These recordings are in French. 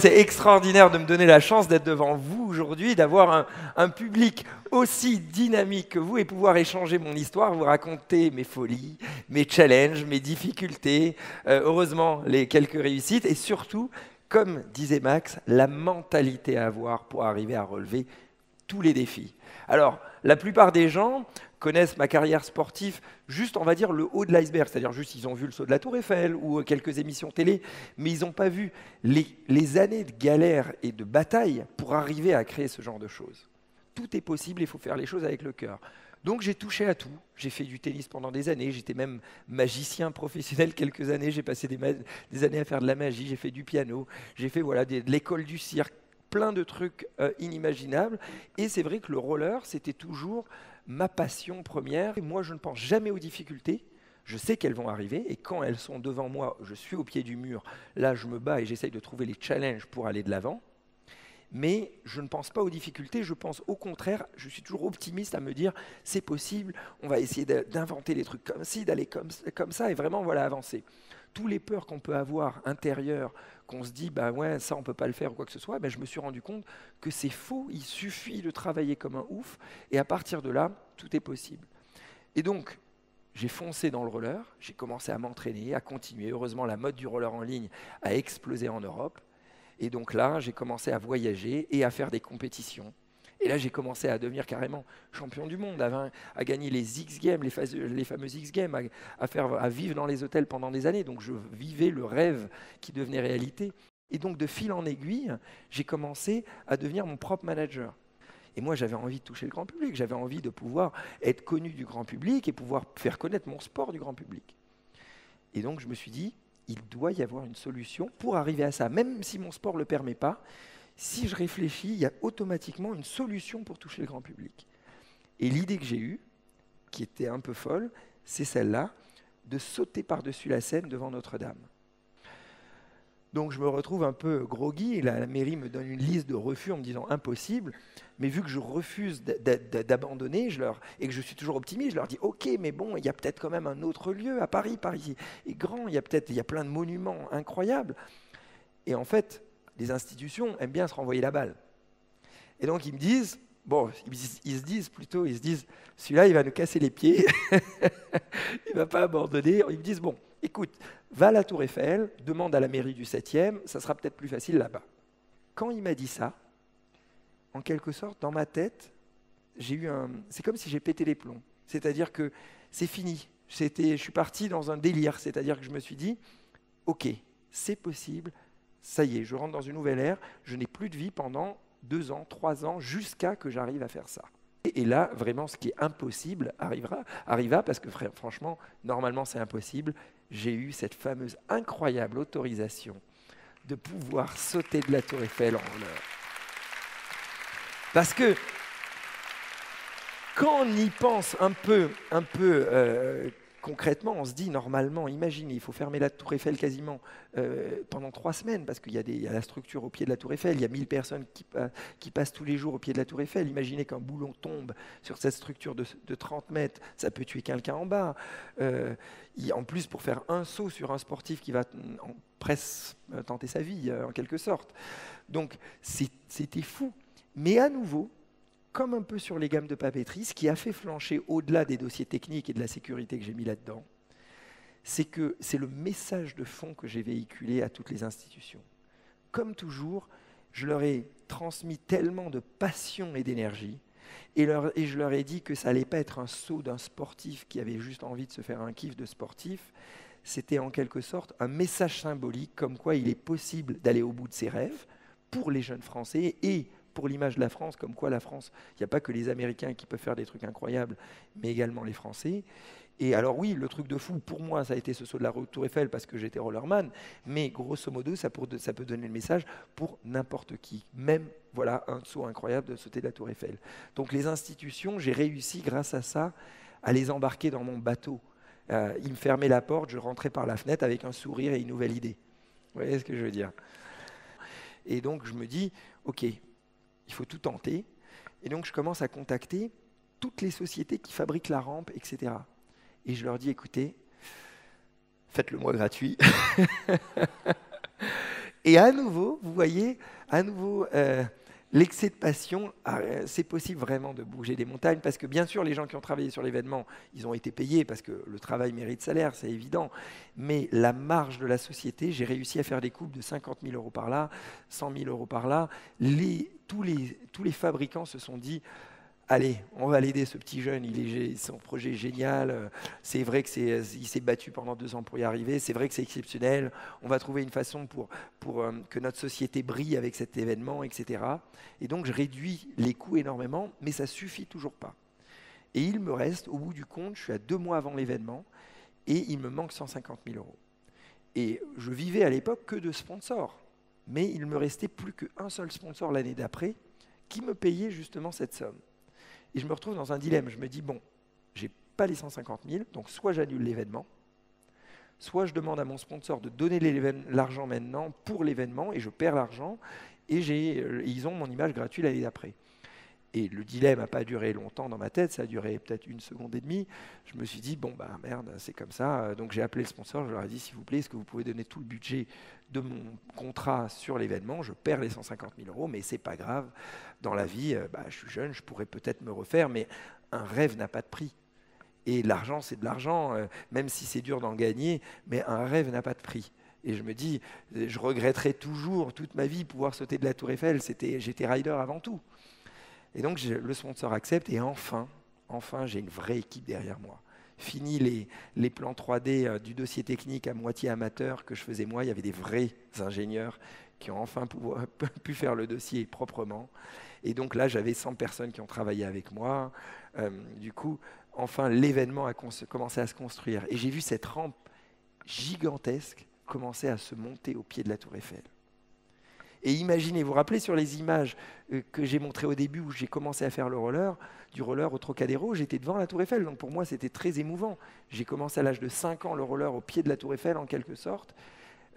C'est extraordinaire de me donner la chance d'être devant vous aujourd'hui, d'avoir un public aussi dynamique que vous et pouvoir échanger mon histoire, vous raconter mes folies, mes challenges, mes difficultés, heureusement les quelques réussites et surtout, comme disait Max, la mentalité à avoir pour arriver à relever tous les défis. Alors, la plupart des gens connaissent ma carrière sportive juste, on va dire, le haut de l'iceberg, c'est-à-dire juste ils ont vu le saut de la Tour Eiffel ou quelques émissions télé, mais ils n'ont pas vu les années de galère et de bataille pour arriver à créer ce genre de choses. Tout est possible, il faut faire les choses avec le cœur. Donc j'ai touché à tout, j'ai fait du tennis pendant des années, j'étais même magicien professionnel quelques années, j'ai passé des années à faire de la magie, j'ai fait du piano, j'ai fait voilà, de l'école du cirque, plein de trucs inimaginables. Et c'est vrai que le roller, c'était toujours ma passion première. Et moi, je ne pense jamais aux difficultés. Je sais qu'elles vont arriver. Et quand elles sont devant moi, je suis au pied du mur. Là, je me bats et j'essaye de trouver les challenges pour aller de l'avant. Mais je ne pense pas aux difficultés. Je pense au contraire, je suis toujours optimiste à me dire, c'est possible, on va essayer d'inventer des trucs comme ci, d'aller comme ça et vraiment voilà, avancer. Tous les peurs qu'on peut avoir intérieures, qu'on se dit, bah ouais, ça on peut pas le faire ou quoi que ce soit, ben, je me suis rendu compte que c'est faux, il suffit de travailler comme un ouf, et à partir de là, tout est possible. Et donc, j'ai foncé dans le roller, j'ai commencé à m'entraîner, à continuer. Heureusement, la mode du roller en ligne a explosé en Europe, et donc là, j'ai commencé à voyager et à faire des compétitions. Et là, j'ai commencé à devenir carrément champion du monde, à gagner les X Games, les fameux X Games, à vivre dans les hôtels pendant des années. Donc, je vivais le rêve qui devenait réalité. Et donc, de fil en aiguille, j'ai commencé à devenir mon propre manager. Et moi, j'avais envie de toucher le grand public. J'avais envie de pouvoir être connu du grand public et pouvoir faire connaître mon sport du grand public. Et donc, je me suis dit, il doit y avoir une solution pour arriver à ça, même si mon sport ne le permet pas. Si je réfléchis, il y a automatiquement une solution pour toucher le grand public. Et l'idée que j'ai eue, qui était un peu folle, c'est celle-là, de sauter par-dessus la scène devant Notre-Dame. Donc je me retrouve un peu groggy, et la mairie me donne une liste de refus en me disant impossible, mais vu que je refuse d'abandonner et que je suis toujours optimiste, je leur dis ok, mais bon, il y a peut-être quand même un autre lieu à Paris. Paris est grand, il y a plein de monuments incroyables. Et en fait, les institutions aiment bien se renvoyer la balle. Et donc ils me disent, ils se disent, celui-là il va nous casser les pieds, il ne va pas abandonner. Ils me disent, bon, écoute, va à la Tour Eiffel, demande à la mairie du 7e, ça sera peut-être plus facile là-bas. Quand il m'a dit ça, en quelque sorte, dans ma tête, c'est comme si j'ai pété les plombs. C'est-à-dire que c'est fini. Je suis parti dans un délire. C'est-à-dire que je me suis dit, ok, c'est possible, ça y est, je rentre dans une nouvelle ère, je n'ai plus de vie pendant 2 ans, 3 ans, jusqu'à que j'arrive à faire ça. Et là, vraiment, ce qui est impossible arriva parce que franchement, normalement, c'est impossible. J'ai eu cette fameuse incroyable autorisation de pouvoir sauter de la Tour Eiffel en roller. Parce que quand on y pense un peu concrètement, on se dit normalement, imaginez, il faut fermer la Tour Eiffel quasiment pendant 3 semaines parce qu'il y a la structure au pied de la Tour Eiffel, il y a 1000 personnes qui passent tous les jours au pied de la Tour Eiffel. Imaginez qu'un boulon tombe sur cette structure de 30 mètres, ça peut tuer quelqu'un en bas. En plus, pour faire un saut sur un sportif qui va presque tenter sa vie, en quelque sorte. Donc, c'était fou. Mais à nouveau, comme un peu sur les gammes de papeterie, ce qui a fait flancher au-delà des dossiers techniques et de la sécurité que j'ai mis là-dedans, c'est que c'est le message de fond que j'ai véhiculé à toutes les institutions. Comme toujours, je leur ai transmis tellement de passion et d'énergie, et je leur ai dit que ça n'allait pas être un saut d'un sportif qui avait juste envie de se faire un kiff de sportif, c'était en quelque sorte un message symbolique comme quoi il est possible d'aller au bout de ses rêves pour les jeunes Français et pour l'image de la France, comme quoi la France, il n'y a pas que les Américains qui peuvent faire des trucs incroyables, mais également les Français. Et alors oui, le truc de fou, pour moi, ça a été ce saut de la Tour Eiffel parce que j'étais rollerman, mais grosso modo, ça peut donner le message pour n'importe qui. Même, voilà, un saut incroyable de sauter de la Tour Eiffel. Donc les institutions, j'ai réussi, grâce à ça, à les embarquer dans mon bateau. Ils me fermaient la porte, je rentrais par la fenêtre avec un sourire et une nouvelle idée. Vous voyez ce que je veux dire? Et donc je me dis, ok, il faut tout tenter. Et donc, je commence à contacter toutes les sociétés qui fabriquent la rampe, etc. Et je leur dis, écoutez, faites-le moi gratuit. Et à nouveau, vous voyez, à nouveau, l'excès de passion, c'est possible vraiment de bouger des montagnes, parce que bien sûr, les gens qui ont travaillé sur l'événement, ils ont été payés, parce que le travail mérite salaire, c'est évident. Mais la marge de la société, j'ai réussi à faire des coupes de 50 000 euros par là, 100 000 euros par là. Tous les fabricants se sont dit, allez, on va l'aider, ce petit jeune, son projet est génial, c'est vrai qu'il s'est battu pendant 2 ans pour y arriver, c'est vrai que c'est exceptionnel, on va trouver une façon pour que notre société brille avec cet événement, etc. Et donc je réduis les coûts énormément, mais ça ne suffit toujours pas. Et il me reste, au bout du compte, je suis à 2 mois avant l'événement, et il me manque 150 000 euros. Et je vivais à l'époque que de sponsors, mais il ne me restait plus qu'un seul sponsor l'année d'après, qui me payait justement cette somme. Et je me retrouve dans un dilemme. Je me dis, bon, je n'ai pas les 150 000, donc soit j'annule l'événement, soit je demande à mon sponsor de donner l'argent maintenant pour l'événement, et je perds l'argent, et ils ont mon image gratuite l'année d'après. Et le dilemme n'a pas duré longtemps dans ma tête, ça a duré peut-être 1 seconde et demie. Je me suis dit, bon, bah merde, c'est comme ça. Donc j'ai appelé le sponsor, je leur ai dit, s'il vous plaît, est-ce que vous pouvez donner tout le budget de mon contrat sur l'événement? Je perds les 150 000 euros, mais c'est pas grave. Dans la vie, je suis jeune, je pourrais peut-être me refaire, mais un rêve n'a pas de prix. Et l'argent, c'est de l'argent, même si c'est dur d'en gagner, mais un rêve n'a pas de prix. Et je me dis, je regretterai toujours toute ma vie pouvoir sauter de la Tour Eiffel. J'étais rider avant tout. Et donc le sponsor accepte, et enfin, j'ai une vraie équipe derrière moi. Fini les plans 3D du dossier technique à moitié amateur que je faisais moi, il y avait des vrais ingénieurs qui ont enfin pu faire le dossier proprement. Et donc là, j'avais 100 personnes qui ont travaillé avec moi. Du coup, enfin, l'événement a commencé à se construire. Et j'ai vu cette rampe gigantesque commencer à se monter au pied de la Tour Eiffel. Et imaginez, vous vous rappelez sur les images que j'ai montrées au début où j'ai commencé à faire du roller au Trocadéro, j'étais devant la Tour Eiffel. Donc pour moi, c'était très émouvant. J'ai commencé à l'âge de 5 ans le roller au pied de la Tour Eiffel en quelque sorte.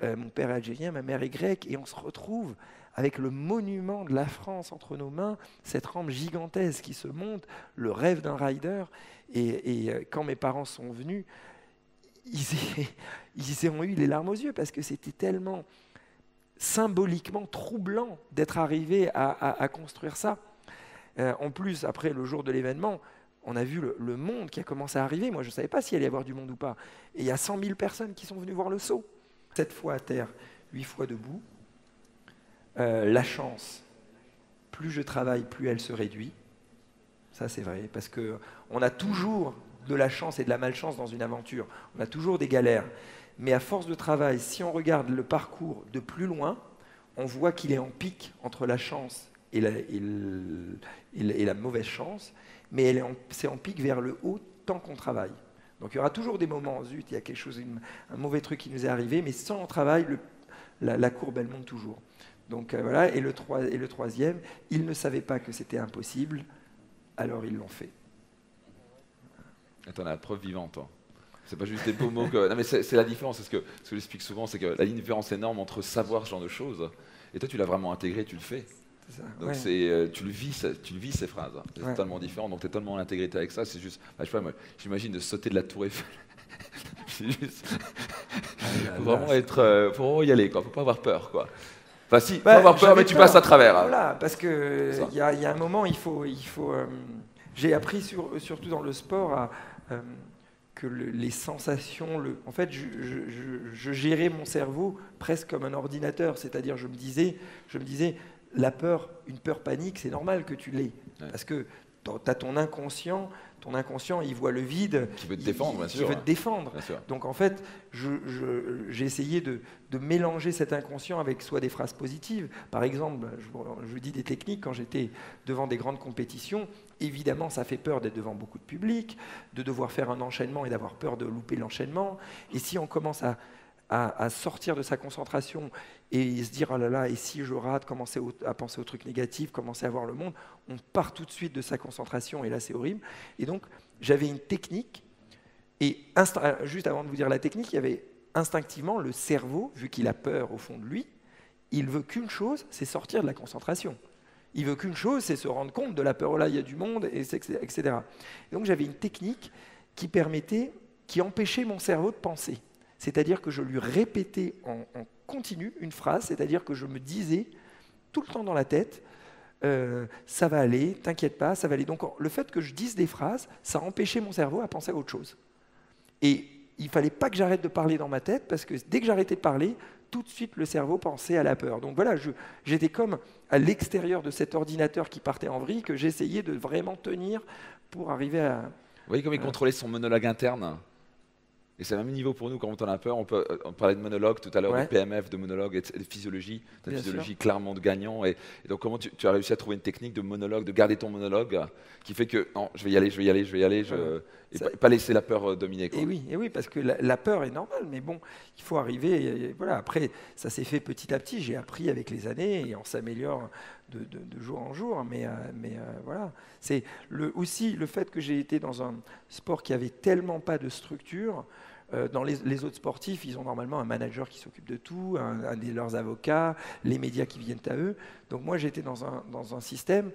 Mon père est algérien, ma mère est grecque, et on se retrouve avec le monument de la France entre nos mains, cette rampe gigantesque qui se monte, le rêve d'un rider. Et quand mes parents sont venus, ils ont eu les larmes aux yeux parce que c'était tellement symboliquement troublant d'être arrivé à construire ça. En plus, après le jour de l'événement, on a vu le monde qui a commencé à arriver. Moi, je ne savais pas s'il allait y avoir du monde ou pas. Et il y a 100 000 personnes qui sont venues voir le saut. 7 fois à terre, 8 fois debout. La chance, plus je travaille, plus elle se réduit. Ça, c'est vrai, parce qu'on a toujours de la chance et de la malchance dans une aventure. On a toujours des galères. Mais à force de travail, si on regarde le parcours de plus loin, on voit qu'il est en pic entre la chance et la mauvaise chance, mais c'est en pic vers le haut tant qu'on travaille. Donc il y aura toujours des moments, zut, il y a quelque chose, un mauvais truc qui nous est arrivé, mais sans on travail, la courbe, elle monte toujours. Donc voilà, et le troisième, ils ne savaient pas que c'était impossible, alors ils l'ont fait. T'en as la preuve vivante, toi. C'est pas juste des beaux mots que... Non, mais c'est la différence. Ce que j'explique souvent, c'est que la différence énorme entre savoir ce genre de choses, et toi, tu l'as vraiment intégré, tu le fais. C'est ça, donc ouais. Tu le vis ces phrases. C'est ouais. totalement différent. Donc tu es totalement en intégrité avec ça. C'est juste, je sais pas, moi, j'imagine de sauter de la Tour Eiffel. C'est juste... faut vraiment y aller, quoi. Faut pas avoir peur, quoi. Enfin si, faut avoir peur, mais tu passes à travers. Voilà, parce que il y a un moment, il faut j'ai appris surtout dans le sport que les sensations, en fait, je gérais mon cerveau presque comme un ordinateur, c'est-à-dire je me disais, la peur, une peur panique, c'est normal que tu l'aies, parce que tu as ton inconscient, il voit le vide, qui veut te défendre, bien sûr. Qui veut te défendre. Bien sûr. Donc en fait, j'ai essayé de mélanger cet inconscient avec soit des phrases positives. Par exemple, je vous dis des techniques, quand j'étais devant des grandes compétitions, évidemment ça fait peur d'être devant beaucoup de public, de devoir faire un enchaînement et d'avoir peur de louper l'enchaînement. Et si on commence à sortir de sa concentration et se dire « oh là là, et si je rate », commencer à penser aux trucs négatifs, commencer à voir le monde, on part tout de suite de sa concentration et là c'est horrible. Et donc j'avais une technique, et juste avant de vous dire la technique, il y avait instinctivement le cerveau, vu qu'il a peur au fond de lui, il veut qu'une chose, c'est sortir de la concentration. Il veut qu'une chose, c'est se rendre compte de la peur, oh là il y a du monde, etc. Et donc j'avais une technique qui empêchait mon cerveau de penser. C'est-à-dire que je lui répétais en continu une phrase, c'est-à-dire que je me disais tout le temps dans la tête, ça va aller, t'inquiète pas, ça va aller. Donc le fait que je dise des phrases, ça empêchait mon cerveau à penser à autre chose. Et il fallait pas que j'arrête de parler dans ma tête, parce que dès que j'arrêtais de parler, tout de suite le cerveau pensait à la peur. Donc voilà, j'étais comme à l'extérieur de cet ordinateur qui partait en vrille, que j'essayais de vraiment tenir pour arriver à... Vous voyez comment il contrôlait son monologue interne? Et c'est le même niveau pour nous quand on a peur. On parlait de monologue tout à l'heure, de PMF, de monologue et de physiologie. De physiologie clairement de gagnant. Et donc comment tu as réussi à trouver une technique de monologue, de garder ton monologue, qui fait que non, je vais y aller, et pas laisser la peur dominer, quoi. Et oui, parce que la peur est normale, mais bon, il faut arriver. Voilà, après, ça s'est fait petit à petit. J'ai appris avec les années et on s'améliore de jour en jour. Mais voilà, c'est aussi le fait que j'ai été dans un sport qui avait tellement pas de structure. Dans les autres sportifs, ils ont normalement un manager qui s'occupe de tout, un de leurs avocats, les médias qui viennent à eux. Donc moi, j'étais dans un système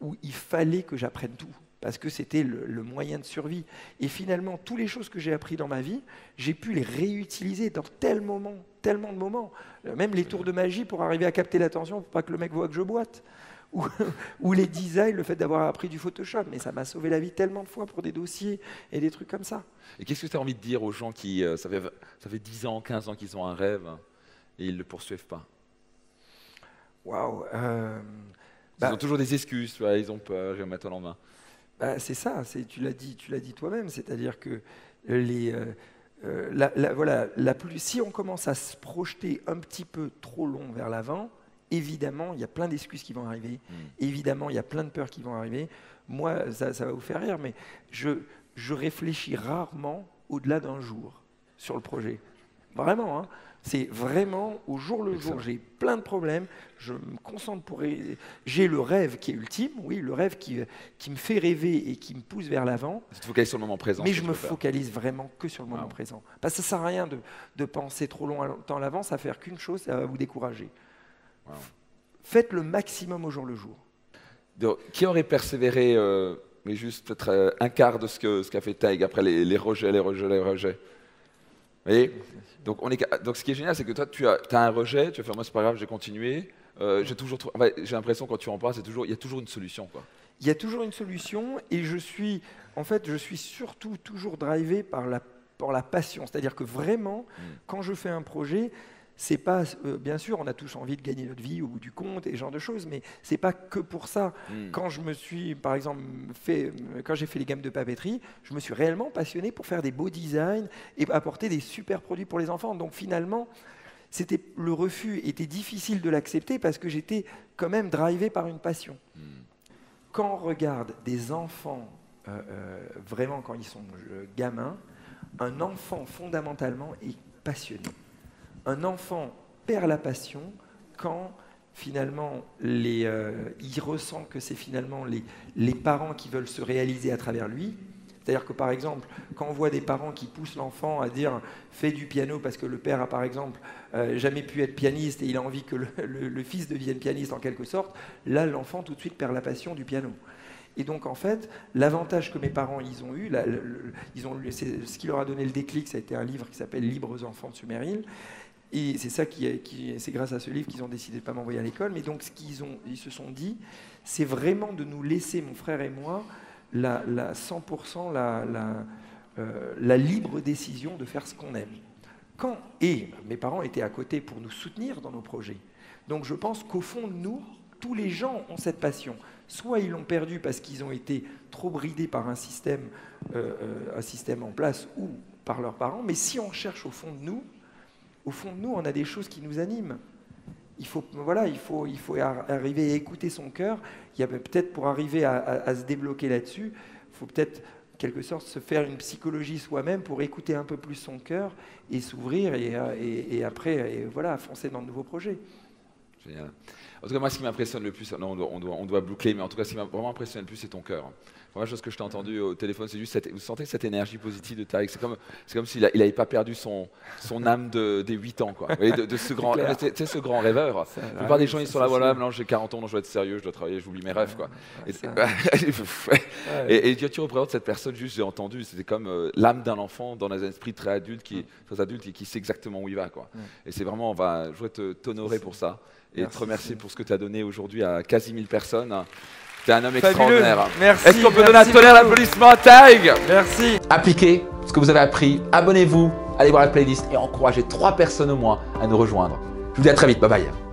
où il fallait que j'apprenne tout, parce que c'était le moyen de survie. Et finalement, toutes les choses que j'ai apprises dans ma vie, j'ai pu les réutiliser dans tellement de moments. Même les tours de magie pour arriver à capter l'attention, pour pas que le mec voit que je boite. Ou les designs, le fait d'avoir appris du Photoshop. Mais ça m'a sauvé la vie tellement de fois pour des dossiers et des trucs comme ça. Et qu'est-ce que tu as envie de dire aux gens qui, ça fait 10 ans, 15 ans qu'ils ont un rêve et ils ne le poursuivent pas? Waouh. Ils ont toujours des excuses, tu vois, ils ont peur, je vais me mettre en main. C'est ça, tu l'as dit toi-même, c'est-à-dire que si on commence à se projeter un petit peu trop long vers l'avant, évidemment, il y a plein d'excuses qui vont arriver, évidemment, il y a plein de peurs qui vont arriver. Moi, ça va vous faire rire, mais je réfléchis rarement au-delà d'un jour sur le projet. Vraiment, hein. C'est vraiment au jour le jour. J'ai plein de problèmes, je me concentre j'ai le rêve qui est ultime, oui, le rêve qui me fait rêver et qui me pousse vers l'avant. Tu te focalises sur le moment présent. Mais je me focalise vraiment que sur le moment présent. Parce que ça ne sert à rien de penser trop longtemps à l'avance, ça ne va faire qu'une chose, ça va vous décourager. Wow. Faites le maximum au jour le jour. Donc, qui aurait persévéré, mais juste peut-être un quart de ce qu'a fait Taïg après les rejets? Vous voyez, donc ce qui est génial, c'est que toi, tu as un rejet, tu vas faire moi, c'est pas grave, j'ai continué. J'ai l'impression quand tu en parles, il y a toujours une solution, quoi. Il y a toujours une solution, et je suis surtout toujours drivé par la passion. C'est-à-dire que vraiment, quand je fais un projet, c'est pas, bien sûr, on a tous envie de gagner notre vie au bout du compte et ce genre de choses, mais c'est pas que pour ça. Quand je me suis, par exemple, quand j'ai fait les gammes de papeterie, je me suis réellement passionné pour faire des beaux designs et apporter des super produits pour les enfants. Donc finalement, le refus était difficile de l'accepter parce que j'étais quand même drivé par une passion. Quand on regarde des enfants, vraiment quand ils sont gamins, un enfant fondamentalement est passionné. Un enfant perd la passion quand finalement il ressent que c'est finalement les parents qui veulent se réaliser à travers lui. C'est-à-dire que par exemple, quand on voit des parents qui poussent l'enfant à dire « fais du piano » parce que le père a par exemple jamais pu être pianiste et il a envie que le fils devienne pianiste en quelque sorte, là l'enfant tout de suite perd la passion du piano. Et donc en fait, l'avantage que mes parents ils ont eu, ce qui leur a donné le déclic, ça a été un livre qui s'appelle « Libres enfants de Summerhill ». Et c'est ça c'est grâce à ce livre qu'ils ont décidé de ne pas m'envoyer à l'école. Mais donc, ils se sont dit, c'est vraiment de nous laisser, mon frère et moi, 100% la libre décision de faire ce qu'on aime. Et mes parents étaient à côté pour nous soutenir dans nos projets. Donc, je pense qu'au fond de nous, tous les gens ont cette passion. Soit ils l'ont perdue parce qu'ils ont été trop bridés par un système en place ou par leurs parents. Mais si on cherche au fond de nous, on a des choses qui nous animent. Il faut arriver à écouter son cœur. Il y a peut-être pour arriver à se débloquer là-dessus, il faut peut-être, en quelque sorte, se faire une psychologie soi-même pour écouter un peu plus son cœur et s'ouvrir et après, foncer dans de nouveaux projets. Génial. En tout cas, moi, ce qui m'impressionne le plus, non, on doit boucler, mais en tout cas, ce qui m'a vraiment impressionné le plus, c'est ton cœur. La première chose que je t'ai entendu au téléphone, c'est juste, vous sentez cette énergie positive de Tariq. C'est comme s'il n'avait pas perdu son âme des 8 ans, quoi. Voyez, de ce grand, ce grand rêveur. La plupart des gens, ils sont là, voilà, non, j'ai 40 ans, non, je dois être sérieux, je dois travailler, j'oublie mes rêves, quoi. Et tu représentes cette personne, juste, j'ai entendu, c'était comme l'âme d'un enfant dans un esprit très adulte, très adulte et qui sait exactement où il va, quoi. Et c'est vraiment, je voudrais t'honorer pour ça et te remercier pour ce que tu as donné aujourd'hui à quasi 1000 personnes. T'es un homme extraordinaire. Merci. Est-ce qu'on peut donner un tonnerre d'applaudissements à Tariq? Merci. Appliquez ce que vous avez appris, abonnez-vous, allez voir la playlist et encouragez 3 personnes au moins à nous rejoindre. Je vous dis à très vite, bye bye.